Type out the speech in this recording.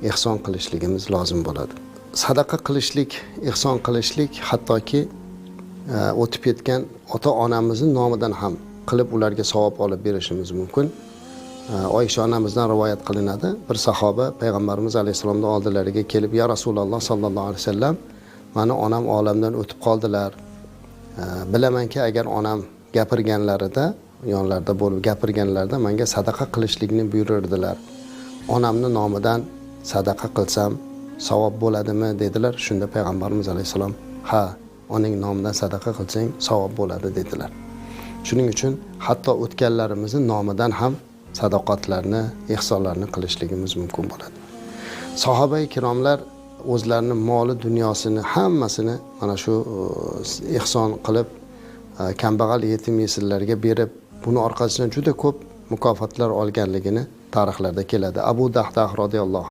ehson qilishligimiz lozim bo'ladi. Sadaqa qilishlik, ehson qilishlik hattoki o'tib ketgan ota-onamizning nomidan ham qilib ularga savob olib berishimiz mumkin. Oysha onamizdan rivoyat qilinadi. Bir sahoba payg'ambarimiz alayhisolamning oldilariga kelib, "Ya Rasululloh sallallohu alayhi vasallam, mani onam olamdan o'tib qoldilar. Bilamanki, agar onam gapirganlarida, yonlarida bo'lib gapirganlarida menga sadaqa qilishlikni buyurardilar. Onamning nomidan sadaqa qilsam savob bo'ladimi?" dedilar. Shunda payg'ambarimiz alayhisalom, "Ha, oning nomidan sadaqa qilsang savob bo'ladi" dedilar. Shuning uchun hatto o'tganlarimizning nomidan ham sadoqatlarni, ehsonlarni qilishligimiz mumkin bo'ladi. Sahoba ikromlar o'zlarining moli, dunyosini hammasini mana shu ehson qilib, kambag'al yetim yesirlarga berib, buni orqasidan juda ko'p mukofotlar olganligini tarixlarda keladi. Abu Dahdah roziyallohu